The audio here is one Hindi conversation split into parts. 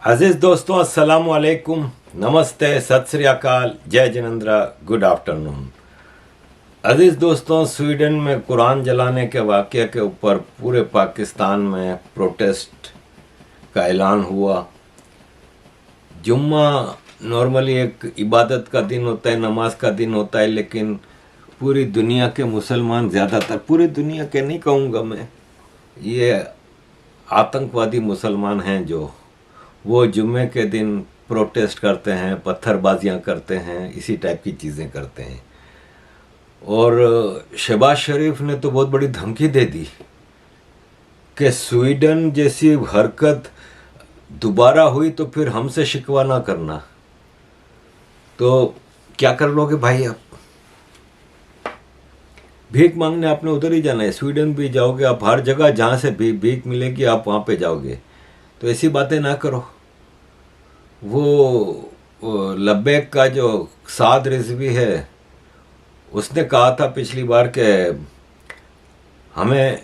अजीज दोस्तों, अस्सलाम वालेकुम, नमस्ते, सत श्री अकाल, जय जिनेंद्र, गुड आफ्टरनून। अजीज दोस्तों, स्वीडन में कुरान जलाने के वाक़े के ऊपर पूरे पाकिस्तान में प्रोटेस्ट का ऐलान हुआ। जुम्मा नॉर्मली एक इबादत का दिन होता है, नमाज का दिन होता है, लेकिन पूरी दुनिया के मुसलमान, ज़्यादातर पूरी दुनिया के नहीं कहूँगा मैं, ये आतंकवादी मुसलमान हैं जो वो जुम्मे के दिन प्रोटेस्ट करते हैं, पत्थरबाजियां करते हैं, इसी टाइप की चीज़ें करते हैं। और शहबाज शरीफ ने तो बहुत बड़ी धमकी दे दी कि स्वीडन जैसी हरकत दोबारा हुई तो फिर हमसे शिकवा ना करना। तो क्या कर लोगे भाई आप? भीख मांगने आपने उधर ही जाना है, स्वीडन भी जाओगे आप, हर जगह जहाँ से भीख मिलेगी आप वहाँ पे जाओगे। तो ऐसी बातें ना करो। वो लब्बैक का जो साद रिजवी है, उसने कहा था पिछली बार कि हमें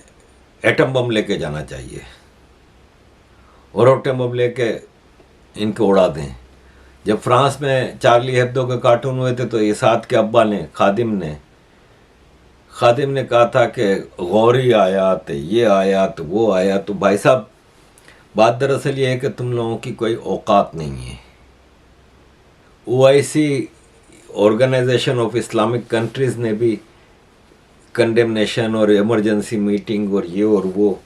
एटम बम लेके जाना चाहिए और एटम बम लेके इनको उड़ा दें। जब फ्रांस में चार्ली हेब्दो के कार्टून हुए थे तो ये साद के अब्बा ने, खादिम ने कहा था कि गौरी आयात, ये आयात, वो आयात। तो भाई साहब, बात दरअसल ये है कि तुम लोगों की कोई औकात नहीं है। OIC, organisation of Islamic countries ने भी कंडेमनेशन और इमरजेंसी मीटिंग और ये और वो।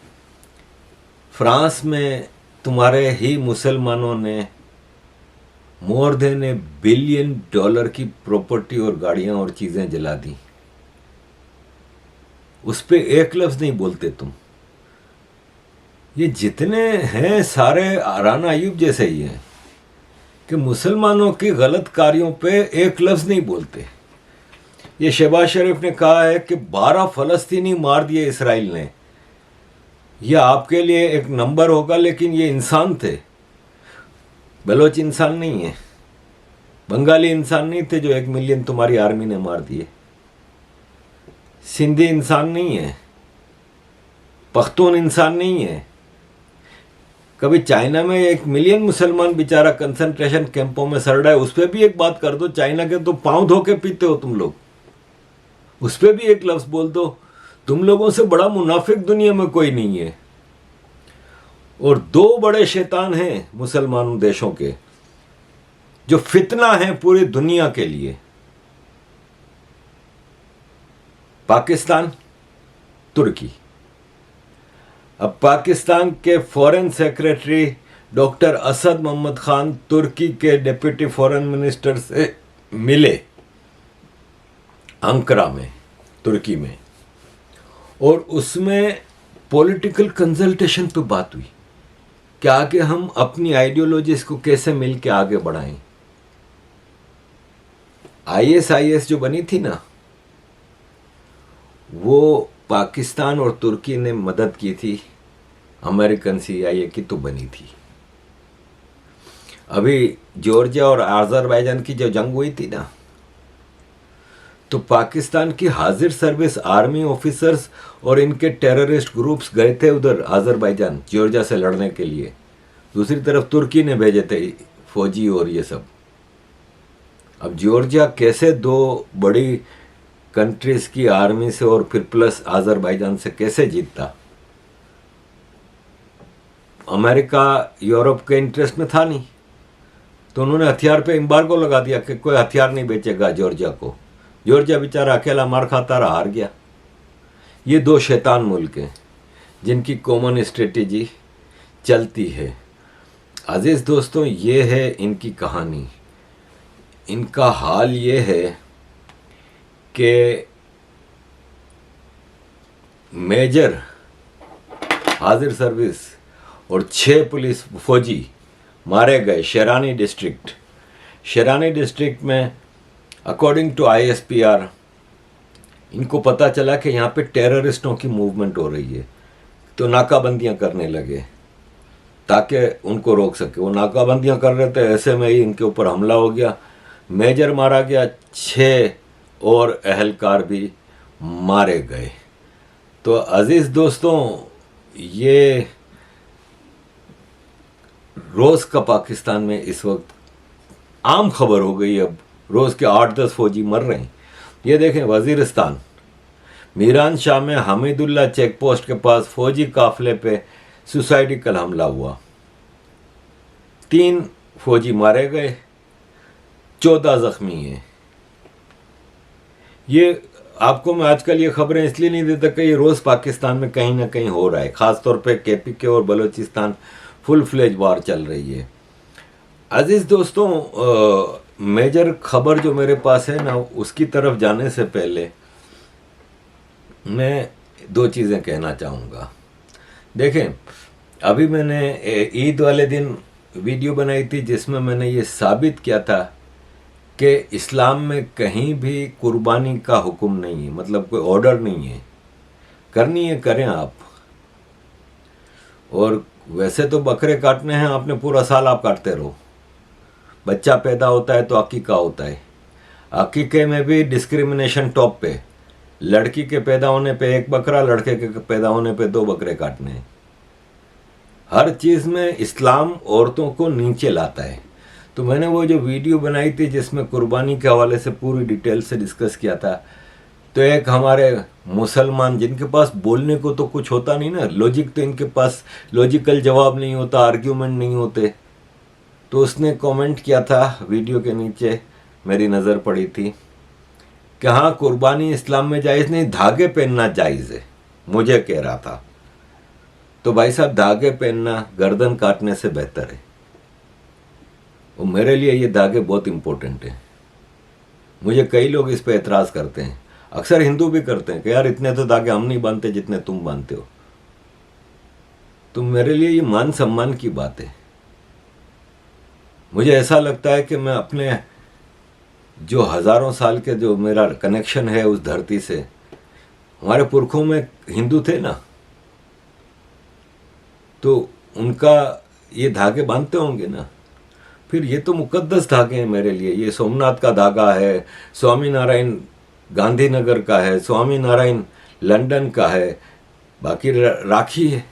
फ्रांस में तुम्हारे ही मुसलमानों ने मोर देन $1 बिलियन की प्रॉपर्टी और गाड़ियां और चीज़ें जला दी। उस पर एक लफ्ज़ नहीं बोलते तुम। ये जितने हैं सारे राना अयूब जैसे ही हैं कि मुसलमानों की गलत कार्यों पे एक लफ्ज़ नहीं बोलते। ये शहबाज शरीफ ने कहा है कि 12 फ़लस्तीनी मार दिए इसराइल ने। यह आपके लिए एक नंबर होगा, लेकिन ये इंसान थे। बलोच इंसान नहीं है, बंगाली इंसान नहीं थे जो 1 मिलियन तुम्हारी आर्मी ने मार दिए। सिंधी इंसान नहीं है, पख्तून इंसान नहीं है। कभी चाइना में 1 मिलियन मुसलमान बेचारा कंसंट्रेशन कैंपों में सड़ रहा है, उस पर भी एक बात कर दो। चाइना के तो पाँव धो के पीते हो तुम लोग, उस पर भी एक लफ्ज़ बोल दो। तुम लोगों से बड़ा मुनाफिक दुनिया में कोई नहीं है। और 2 बड़े शैतान हैं मुसलमान देशों के जो फितना है पूरी दुनिया के लिए, पाकिस्तान, तुर्की। अब पाकिस्तान के foreign secretary doctor Asad Mohammad Khan तुर्की के डिप्टी फॉरेन मिनिस्टर से मिले अंकारा में, तुर्की में, और उसमें पॉलिटिकल कंसल्टेशन पे बात हुई कि आगे हम अपनी आइडियोलॉजीज को कैसे मिल के आगे बढ़ाएं। ISIS जो बनी थी ना, वो पाकिस्तान और तुर्की ने मदद की थी। अमेरिकन CIA की तो बनी थी। अभी जॉर्जिया और अज़रबैजान की जो जंग हुई थी ना, तो पाकिस्तान की हाजिर सर्विस आर्मी ऑफिसर्स और इनके टेररिस्ट ग्रुप्स गए थे उधर अज़रबैजान, जॉर्जिया से लड़ने के लिए। दूसरी तरफ तुर्की ने भेजे थे फौजी और ये सब। अब जॉर्जिया कैसे 2 बड़ी कंट्रीज़ की आर्मी से और फिर प्लस अज़रबैजान से कैसे जीतता? अमेरिका यूरोप के इंटरेस्ट में था नहीं, तो उन्होंने हथियार पे एम्बार्गो लगा दिया कि कोई हथियार नहीं बेचेगा जॉर्जिया को। जॉर्जिया बेचारा अकेला मार खाता रहा, हार गया। ये 2 शैतान मुल्क हैं जिनकी कॉमन स्ट्रेटेजी चलती है। अजीज़ दोस्तों, ये है इनकी कहानी। इनका हाल ये है कि मेजर हाजिर सर्विस और 6 पुलिस फौजी मारे गए शेरानी डिस्ट्रिक्ट में। अकॉर्डिंग टू ISPR, इनको पता चला कि यहाँ पे टेररिस्टों की मूवमेंट हो रही है, तो नाकाबंदियाँ करने लगे ताकि उनको रोक सके। वो नाकाबंदियाँ कर रहे थे, ऐसे में ही इनके ऊपर हमला हो गया। मेजर मारा गया, 6 और अहलकार भी मारे गए। तो अजीज़ दोस्तों, ये रोज़ का पाकिस्तान में इस वक्त आम खबर हो गई। अब रोज़ के 8-10 फौजी मर रहे हैं। ये देखें, वजीरिस्तान मीरान शाह में हमीदुल्ला चेक पोस्ट के पास फौजी काफिले पे सुसाइडिकल हमला हुआ, 3 फौजी मारे गए, 14 जख्मी हैं। ये आपको मैं आजकल ये खबरें इसलिए नहीं देता कि ये रोज़ पाकिस्तान में कहीं ना कहीं हो रहा है, ख़ासतौर पे KPK और बलूचिस्तान फुल फ्लेज वार चल रही है। अजीज़ दोस्तों, मेजर खबर जो मेरे पास है ना, उसकी तरफ जाने से पहले मैं 2 चीज़ें कहना चाहूँगा। देखें, अभी मैंने ईद वाले दिन वीडियो बनाई थी जिसमें मैंने ये साबित किया था कि इस्लाम में कहीं भी कुर्बानी का हुक्म नहीं है, मतलब कोई ऑर्डर नहीं है। करनी है करें आप, और वैसे तो बकरे काटने हैं, आपने पूरा साल आप काटते रहो। बच्चा पैदा होता है तो अकीका होता है, अकीके में भी डिस्क्रिमिनेशन टॉप पे, लड़की के पैदा होने पे 1 बकरा, लड़के के पैदा होने पे 2 बकरे काटने हैं। हर चीज़ में इस्लाम औरतों को नीचे लाता है। तो मैंने वो जो वीडियो बनाई थी जिसमें कुर्बानी के हवाले से पूरी डिटेल से डिस्कस किया था, तो एक हमारे मुसलमान जिनके पास बोलने को तो कुछ होता नहीं ना, लॉजिक तो इनके पास लॉजिकल जवाब नहीं होता, आर्ग्यूमेंट नहीं होते, तो उसने कमेंट किया था वीडियो के नीचे, मेरी नज़र पड़ी थी कि हाँ, कुर्बानी इस्लाम में जायज़ नहीं, धागे पहनना जायज़ है, मुझे कह रहा था। तो भाई साहब, धागे पहनना गर्दन काटने से बेहतर है। और मेरे लिए ये धागे बहुत इम्पोर्टेंट है। मुझे कई लोग इस पे एतराज़ करते हैं, अक्सर हिंदू भी करते हैं कि यार इतने तो धागे हम नहीं बांधते जितने तुम बांधते हो। तो मेरे लिए ये मान सम्मान की बात है। मुझे ऐसा लगता है कि मैं अपने जो हज़ारों साल के जो मेरा कनेक्शन है उस धरती से, हमारे पुरखों में हिंदू थे ना, तो उनका ये धागे बांधते होंगे ना। फिर ये तो मुकद्दस धागे हैं मेरे लिए। ये सोमनाथ का धागा है, स्वामी नारायण गांधीनगर का है, स्वामी नारायण लंदन का है, बाकी राखी है।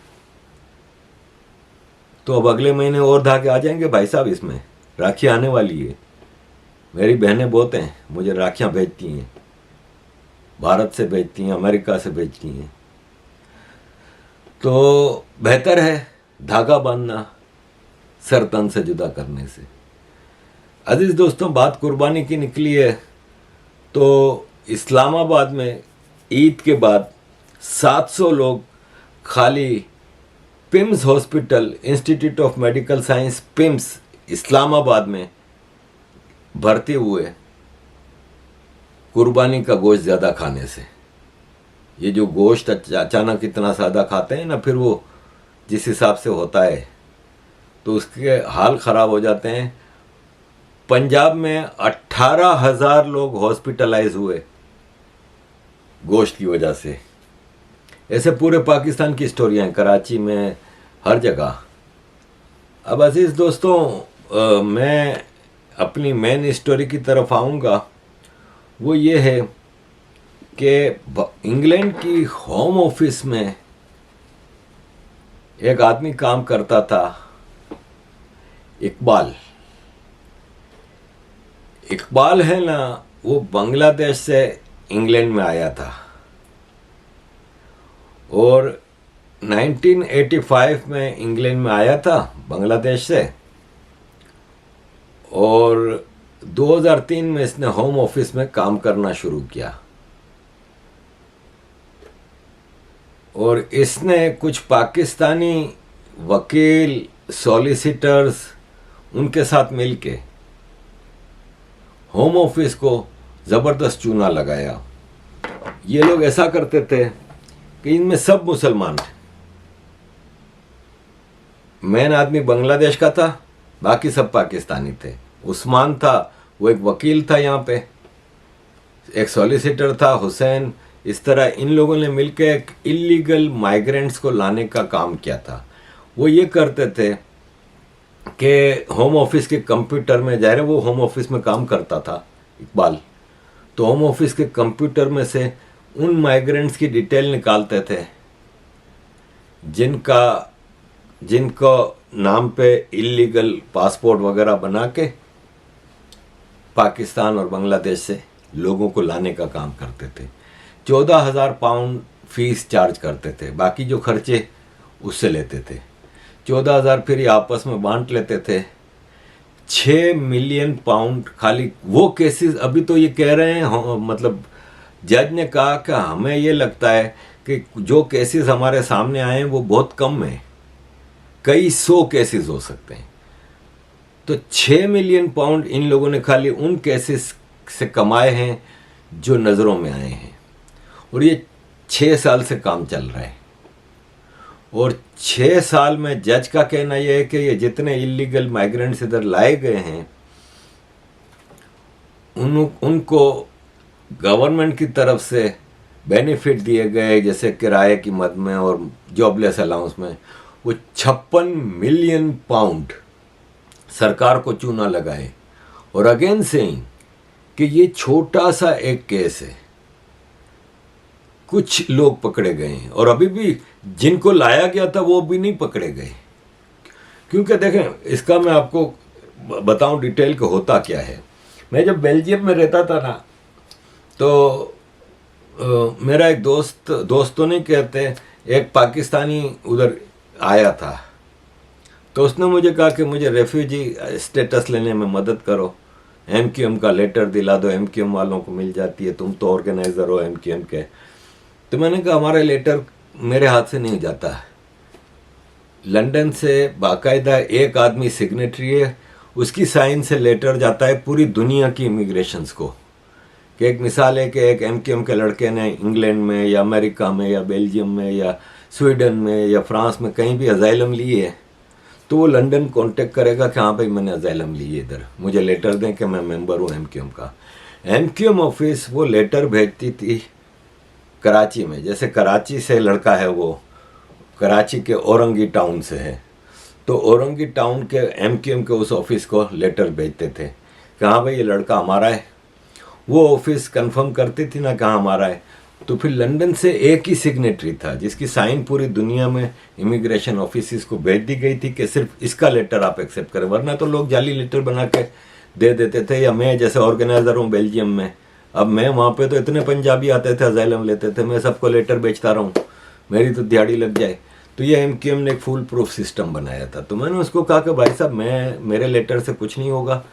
तो अब अगले महीने और धागे आ जाएंगे भाई साहब, इसमें राखी आने वाली है। मेरी बहनें बहुत हैं, मुझे राखियाँ भेजती हैं, भारत से भेजती हैं, अमेरिका से भेजती हैं। तो बेहतर है धागा बांधना सर तन से जुदा करने से। अजीज दोस्तों, बात कुर्बानी की निकली है तो इस्लामाबाद में ईद के बाद 700 लोग खाली PIMS hospital, institute of medical science PIMS Islamabad में भर्ती हुए कुर्बानी का गोश्त ज़्यादा खाने से। ये जो गोश्त अचानक इतना ज़्यादा खाते हैं ना, फिर वो जिस हिसाब से होता है तो उसके हाल ख़राब हो जाते हैं। पंजाब में 18,000 लोग हॉस्पिटलाइज हुए गोश्त की वजह से। ऐसे पूरे पाकिस्तान की स्टोरियाँ हैं, कराची में, हर जगह। अब अजीज़ दोस्तों, मैं अपनी मेन स्टोरी की तरफ आऊँगा। वो ये है कि इंग्लैंड की होम ऑफिस में एक आदमी काम करता था, इकबाल है ना, वो बांग्लादेश से इंग्लैंड में आया था और 1985 में इंग्लैंड में आया था बांग्लादेश से, और 2003 में इसने होम ऑफिस में काम करना शुरू किया। और इसने कुछ पाकिस्तानी वकील, सॉलिसिटर्स, उनके साथ मिलके होम ऑफिस को ज़बरदस्त चूना लगाया। ये लोग ऐसा करते थे कि इनमें सब मुसलमान थे। मेन आदमी बांग्लादेश का था, बाकी सब पाकिस्तानी थे। उस्मान था, वो एक वकील था यहाँ पे, एक सॉलिसिटर था हुसैन। इस तरह इन लोगों ने मिलकर एक इलीगल माइग्रेंट्स को लाने का काम किया था। वो ये करते थे कि होम ऑफिस के कंप्यूटर में, ज़ाहिर है वो होम ऑफिस में काम करता था इकबाल, तो होम ऑफिस के कंप्यूटर में से उन माइग्रेंट्स की डिटेल निकालते थे जिनको नाम पे इलीगल पासपोर्ट वगैरह बना के पाकिस्तान और बांग्लादेश से लोगों को लाने का काम करते थे। 14,000 पाउंड फीस चार्ज करते थे, बाकी जो खर्चे उससे लेते थे। 14,000 फिर ये आपस में बांट लेते थे। 6 मिलियन पाउंड खाली वो केसेस। अभी तो ये कह रहे हैं, मतलब जज ने कहा कि हमें ये लगता है कि जो केसेस हमारे सामने आए हैं वो बहुत कम है, कई 100 केसेस हो सकते हैं। तो 6 मिलियन पाउंड इन लोगों ने खाली उन केसेस से कमाए हैं जो नज़रों में आए हैं, और ये 6 साल से काम चल रहा है। और 6 साल में जज का कहना यह है कि ये जितने इलीगल माइग्रेंट्स इधर लाए गए हैं उनको गवर्नमेंट की तरफ से बेनिफिट दिए गए, जैसे किराए की मद में और जॉबलेस अलाउंस में। वो 56 मिलियन पाउंड सरकार को चूना लगाए। और अगेन सेइंग कि ये छोटा सा एक केस है, कुछ लोग पकड़े गए हैं, और अभी भी जिनको लाया गया था वो भी नहीं पकड़े गए। क्योंकि देखें, इसका मैं आपको बताऊं डिटेल का होता क्या है। मैं जब बेल्जियम में रहता था ना, तो मेरा एक दोस्त तो नहीं कहते, एक पाकिस्तानी उधर आया था, तो उसने मुझे कहा कि मुझे रेफ्यूजी स्टेटस लेने में मदद करो, MQM का लेटर दिला दो, MQM वालों को मिल जाती है, तुम तो ऑर्गेनाइजर हो MQM के। तो मैंने कहा हमारा लेटर मेरे हाथ से नहीं जाता, लंदन से बाकायदा एक आदमी सिग्नेटरी है, उसकी साइन से लेटर जाता है पूरी दुनिया की इमिग्रेशंस को। कि एक मिसाल है कि एक MQM के लड़के ने इंग्लैंड में या अमेरिका में या बेल्जियम में या स्वीडन में या फ्रांस में कहीं भी अजाइलम ली है, तो वो लंदन कांटेक्ट करेगा कि हाँ भाई मैंने अजाइलम ली है इधर, मुझे लेटर दें कि मैं मेंबर हूँ MQM का। MQM ऑफिस वो लेटर भेजती थी कराची में। जैसे कराची से लड़का है, वो कराची के औरंगी टाउन से है, तो औरंगी टाउन के MQM के उस ऑफिस को लेटर भेजते थे कि हाँ भाई ये लड़का हमारा है। वो ऑफिस कंफर्म करती थी ना कहाँ हमारा है, तो फिर लंदन से एक ही सिग्नेटरी था जिसकी साइन पूरी दुनिया में इमिग्रेशन ऑफिस को भेज दी गई थी कि सिर्फ इसका लेटर आप एक्सेप्ट करें, वरना तो लोग जाली लेटर बना के दे देते थे। या मैं जैसे ऑर्गेनाइजर हूँ बेल्जियम में, अब मैं वहाँ पे तो इतने पंजाबी आते थे, अजाइलम लेते थे, मैं सबको लेटर बेचता रहूँ, मेरी तो दिहाड़ी लग जाए। तो ये MQM ने एक फुल प्रूफ सिस्टम बनाया था। तो मैंने उसको कहा कि भाई साहब मेरे लेटर से कुछ नहीं होगा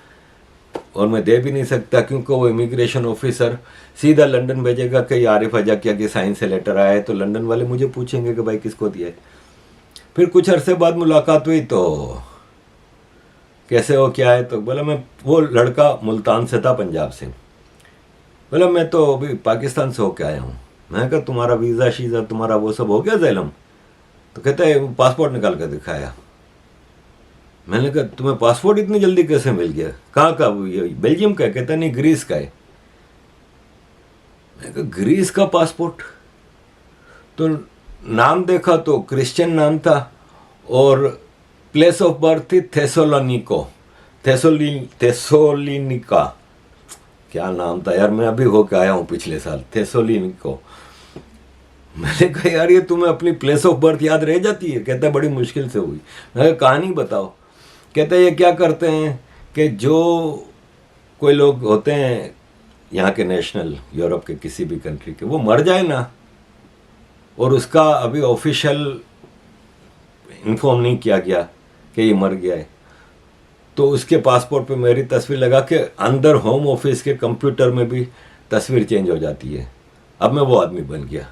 और मैं दे भी नहीं सकता, क्योंकि वो इमिग्रेशन ऑफिसर सीधा लंदन भेजेगा कि आरिफ अजाकिया की साइन से लेटर आया है, तो लंदन वाले मुझे पूछेंगे कि भाई किसको दिया है। फिर कुछ अरसे बाद मुलाकात हुई, तो कैसे हो क्या है, तो बोला मैं, वो लड़का मुल्तान से था, पंजाब से, बोला मैं तो अभी पाकिस्तान से होके आया हूँ। मैं कहा तुम्हारा वीज़ा शीज़ा तुम्हारा वो सब हो गया ज़ैलम? तो कहता है पासपोर्ट निकाल कर दिखाया। मैंने कहा तुम्हें पासपोर्ट इतनी जल्दी कैसे मिल गया, कहाँ का? ये बेल्जियम का है? कहता नहीं ग्रीस का है। मैंने कहा ग्रीस का पासपोर्ट? तो नाम देखा तो क्रिश्चियन नाम था और प्लेस ऑफ बर्थ थी थेसोलिनिका, क्या नाम था यार, मैं अभी होके आया हूँ पिछले साल, थेसोलिनिको। मैंने कहा यार ये तुम्हें अपनी प्लेस ऑफ बर्थ याद रह जाती है? कहता है बड़ी मुश्किल से हुई। मैं कहा कहानी बताओ। कहता है ये क्या करते हैं कि जो कोई लोग होते हैं यहाँ के नेशनल, यूरोप के किसी भी कंट्री के, वो मर जाए ना और उसका अभी ऑफिशियल इन्फॉर्म नहीं किया गया कि ये मर गया है, तो उसके पासपोर्ट पे मेरी तस्वीर लगा के अंदर होम ऑफिस के कंप्यूटर में भी तस्वीर चेंज हो जाती है। अब मैं वो आदमी बन गया।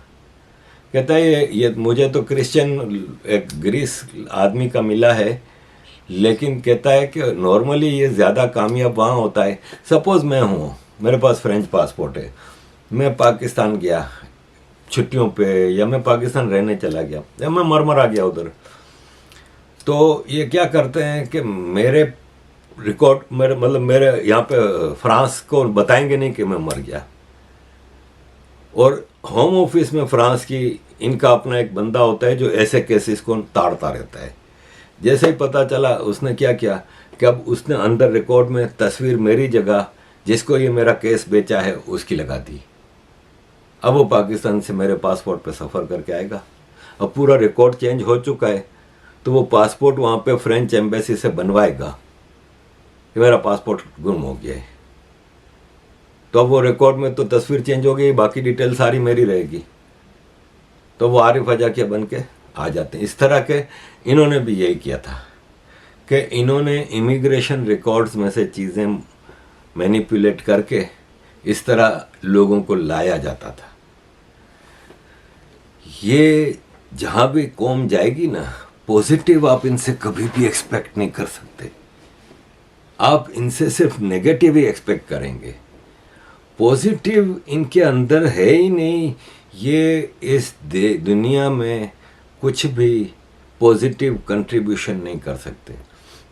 कहता है ये मुझे तो क्रिश्चियन एक ग्रीस आदमी का मिला है, लेकिन कहता है कि नॉर्मली ये ज़्यादा कामयाब वहाँ होता है। सपोज़ मैं हूँ, मेरे पास फ्रेंच पासपोर्ट है, मैं पाकिस्तान गया छुट्टियों पे, या मैं पाकिस्तान रहने चला गया, या मैं मरमरा गया उधर, तो ये क्या करते हैं कि मेरे रिकॉर्ड, मेरे यहाँ पे फ्रांस को बताएंगे नहीं कि मैं मर गया। और होम ऑफिस में फ्रांस की इनका अपना एक बंदा होता है जो ऐसे केसेस को ताड़ता रहता है। जैसे ही पता चला, उसने क्या किया कि अब उसने अंदर रिकॉर्ड में तस्वीर मेरी जगह जिसको ये मेरा केस बेचा है उसकी लगा दी। अब वो पाकिस्तान से मेरे पासपोर्ट पे सफ़र करके आएगा। अब पूरा रिकॉर्ड चेंज हो चुका है, तो वो पासपोर्ट वहाँ पे फ्रेंच एम्बेसी से बनवाएगा कि मेरा पासपोर्ट गुम हो गया है। तो अब वो रिकॉर्ड में तो तस्वीर चेंज हो गई, बाकी डिटेल सारी मेरी रहेगी। तो वो आरिफ अजाकिया बन के आ जाते हैं। इस तरह के इन्होंने भी यही किया था कि इन्होंने इमिग्रेशन रिकॉर्ड्स में से चीज़ें मैनिपुलेट करके इस तरह लोगों को लाया जाता था। ये जहाँ भी कौम जाएगी ना, पॉजिटिव आप इनसे कभी भी एक्सपेक्ट नहीं कर सकते। आप इनसे सिर्फ नेगेटिव ही एक्सपेक्ट करेंगे। पॉजिटिव इनके अंदर है ही नहीं। ये इस दुनिया में कुछ भी पॉजिटिव कंट्रीब्यूशन नहीं कर सकते।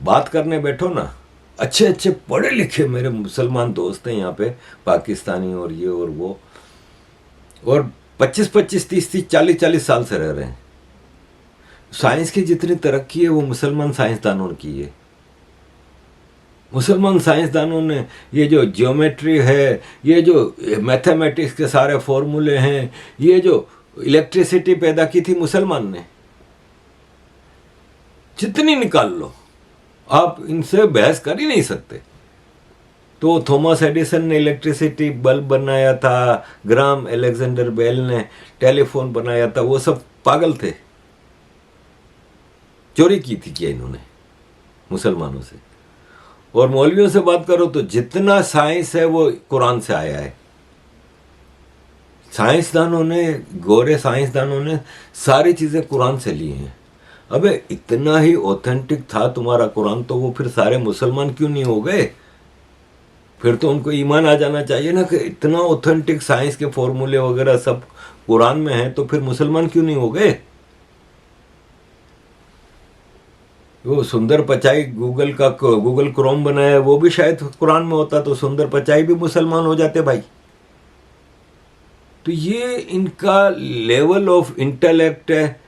बात करने बैठो ना, अच्छे अच्छे पढ़े लिखे मेरे मुसलमान दोस्त हैं यहाँ पे, पाकिस्तानी और ये और वो, और 25-25, 30-30, 40-40 साल से रह रहे हैं। साइंस की जितनी तरक्की है वो मुसलमान साइंसदानों की है। मुसलमान साइंसदानों ने ये जो ज्योमेट्री है, ये जो मैथमेटिक्स के सारे फॉर्मूले हैं, ये जो इलेक्ट्रिसिटी पैदा की थी मुसलमान ने, जितनी निकाल लो आप इनसे बहस कर ही नहीं सकते। तो थॉमस एडिसन ने इलेक्ट्रिसिटी बल्ब बनाया था, ग्राम अलेक्जेंडर बेल ने टेलीफोन बनाया था, वो सब पागल थे। चोरी की थी क्या इन्होंने मुसलमानों से। और मौलवियों से बात करो तो जितना साइंस है वो कुरान से आया है। साइंसदानों ने, गोरे साइंसदानों ने सारी चीजें कुरान से ली हैं। अबे इतना ही ऑथेंटिक था तुम्हारा कुरान, तो वो फिर सारे मुसलमान क्यों नहीं हो गए? फिर तो उनको ईमान आ जाना चाहिए ना कि इतना ऑथेंटिक साइंस के फॉर्मूले वगैरह सब कुरान में है, तो फिर मुसलमान क्यों नहीं हो गए? वो सुंदर पिचाई गूगल क्रोम बनाया, वो भी शायद कुरान में होता तो सुंदर पिचाई भी मुसलमान हो जाते भाई। तो ये इनका लेवल ऑफ इंटेलेक्ट है,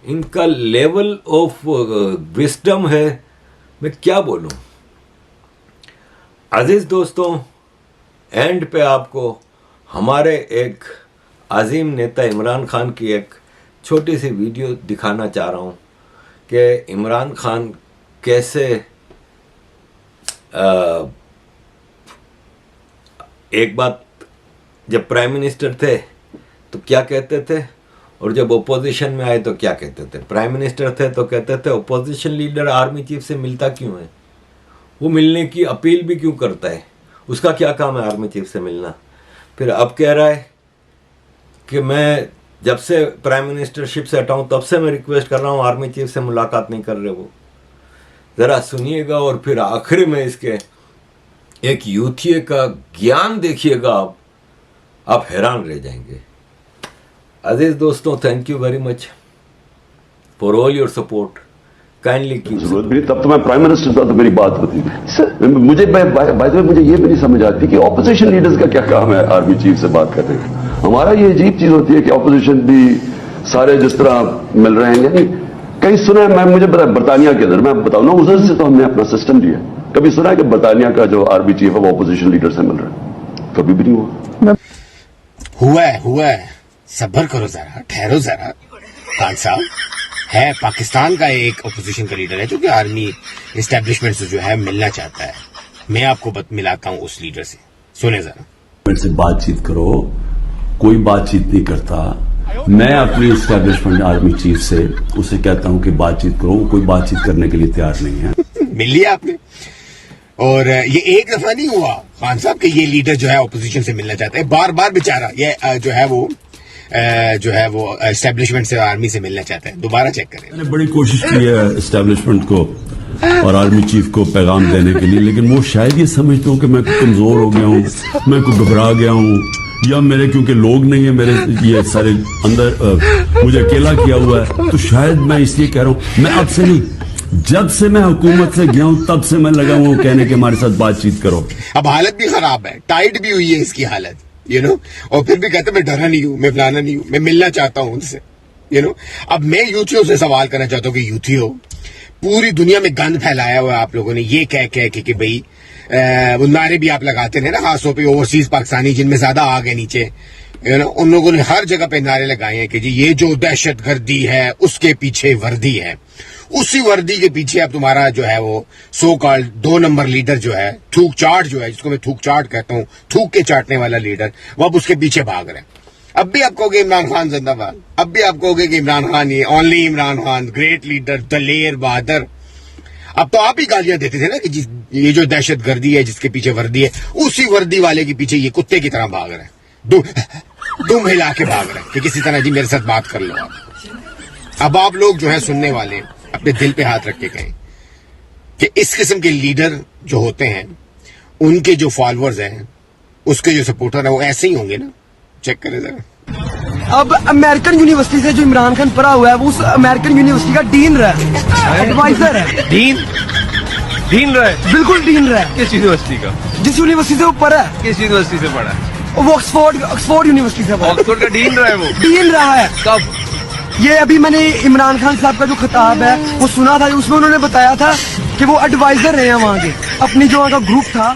इनका लेवल ऑफ विस्डम है, मैं क्या बोलूं। अजीज दोस्तों, एंड पे आपको हमारे एक अजीम नेता इमरान खान की एक छोटी सी वीडियो दिखाना चाह रहा हूं कि इमरान खान कैसे एक बात जब प्राइम मिनिस्टर थे तो क्या कहते थे, और जब ओपोजिशन में आए तो क्या कहते थे। प्राइम मिनिस्टर थे तो कहते थे ओपोजिशन लीडर आर्मी चीफ से मिलता क्यों है, वो मिलने की अपील भी क्यों करता है, उसका क्या काम है आर्मी चीफ से मिलना। फिर अब कह रहा है कि मैं जब से प्राइम मिनिस्टरशिप से हटाऊं तब से मैं रिक्वेस्ट कर रहा हूं, आर्मी चीफ से मुलाकात नहीं कर रहे वो। जरा सुनिएगा और फिर आखिर में इसके एक यूथिये का ज्ञान देखिएगा, आप हैरान रह जाएंगे। अजीज दोस्तों, thank you very much for all your support. Kindly keep जरूरत भी तब तो मैं प्राइम मिनिस्टर था तो मेरी बात होती थी। मुझे मुझे ये भी नहीं समझ आती कि ऑपोजिशन लीडर्स का क्या काम है आर्मी चीफ से बात करने का। हमारा ये अजीब चीज होती है कि ऑपोजिशन भी सारे जिस तरह मिल रहे हैं, यानी कहीं सुना है, मुझे पता है बरतानिया के अंदर, मैं बताऊँ ना, उधर से तो हमने अपना सिस्टम लिया। कभी सुना है कि बरतानिया का जो आर्मी चीफ है वो ऑपोजिशन लीडर से मिल रहा है? कभी भी नहीं हुआ है। सब्र करो जरा, ठहरो जरा। खान साहब है पाकिस्तान का एक ओपोजिशन का लीडर है जो कि आर्मी एस्टेब्लिशमेंट से जो है मिलना चाहता है। मैं आपको मिलाता हूं उस लीडर से, सुने जरा। मेरे से बातचीत करो, कोई बातचीत नहीं करता। मैं अपनी एस्टेब्लिशमेंट आर्मी चीफ से उसे कहता हूं कि बातचीत करो, कोई बातचीत करने के लिए तैयार नहीं है। मिल लिया आपने। और ये एक दफा नहीं हुआ खान साहब कि ये लीडर जो है ओपोजिशन से मिलना चाहता है, बार बार बेचारा ये जो है वो एस्टेब्लिशमेंट से आर्मी से मिलना चाहता है। दोबारा चेक करें। मैंने बड़ी कोशिश की है एस्टेब्लिशमेंट को और आर्मी चीफ को पैगाम देने के लिए, लेकिन वो शायद ये समझते हो कि मैं कमजोर हो गया हूँ, मैं को घबरा गया हूँ, या मेरे क्योंकि लोग नहीं है मेरे ये सारे अंदर, मुझे अकेला किया हुआ है, तो शायद मैं इसलिए कह रहा हूँ। मैं अब से नहीं, जब से मैं हुकूमत से गया हूं तब से मैं लगा हुआ कहने के हमारे साथ बातचीत करो। अब हालत भी खराब है, टाइट भी हुई है इसकी हालत, और फिर भी कहते मैं डरा नहीं हूं, मैं फलाना नहीं हूं, मैं मिलना चाहता हूं उनसे, अब मैं यूथियों से सवाल करना चाहता हूं कि यूथियो, पूरी दुनिया में गंद फैलाया हुआ है आप लोगों ने ये कह कि भाई वो नारे भी आप लगाते थे ना, खासतौर पे ओवरसीज पाकिस्तानी जिनमें ज्यादा आ गए नीचे, उन लोगों ने हर जगह पे नारे लगाए हैं कि जी ये जो दहशत गर्दी है उसके पीछे वर्दी है। उसी वर्दी के पीछे अब तुम्हारा जो है वो सो कॉल्ड 2 नंबर लीडर जो है, थूक चाट जो है, जिसको मैं थूक चाट कहता हूं, थूक के चाटने वाला लीडर, वो अब उसके पीछे भाग रहे हैं। अब भी आप कहोगे इमरान खान जिंदाबाद, अब भी आप कहोगे कि इमरान खान ये only Imran Khan, great leader, दलेर, बहादुर। अब तो आप ही गालियां देते थे ना कि ये जो दहशत गर्दी है जिसके पीछे वर्दी है, उसी वर्दी वाले के पीछे ये कुत्ते की तरह भाग रहे हैं, दुम हिला के भाग रहे हैं कि किसी तरह जी मेरे साथ बात कर लो आप। अब आप लोग जो है सुनने वाले अपने दिल पे हाथ रख के कहें कि इस किस्म के लीडर जो होते हैं, उनके जो फॉलोअर्स हैं, उसके जो सपोर्टर है, वो ऐसे ही होंगे ना। चेक करें जरा। अब अमेरिकन यूनिवर्सिटी से जो इमरान खान पढ़ा हुआ है, वो उस अमेरिकन यूनिवर्सिटी का डीन रहा है, एडवाइजर है। डीन रहा है? बिल्कुल डीन रहा है। किस यूनिवर्सिटी का? जिस यूनिवर्सिटी से वो पढ़ा है, किस यूनिवर्सिटी से पढ़ा है? वो ऑक्सफोर्ड यूनिवर्सिटी से पढ़ा है। ऑक्सफोर्ड का डीन रहा है वो? डीन रहा है। कब? ये अभी मैंने इमरान खान साहब का जो खिताब है वो सुना था, उसमें उन्होंने बताया था कि वो एडवाइजर रहे हैं वहाँ के, अपनी जो वहाँ का ग्रुप था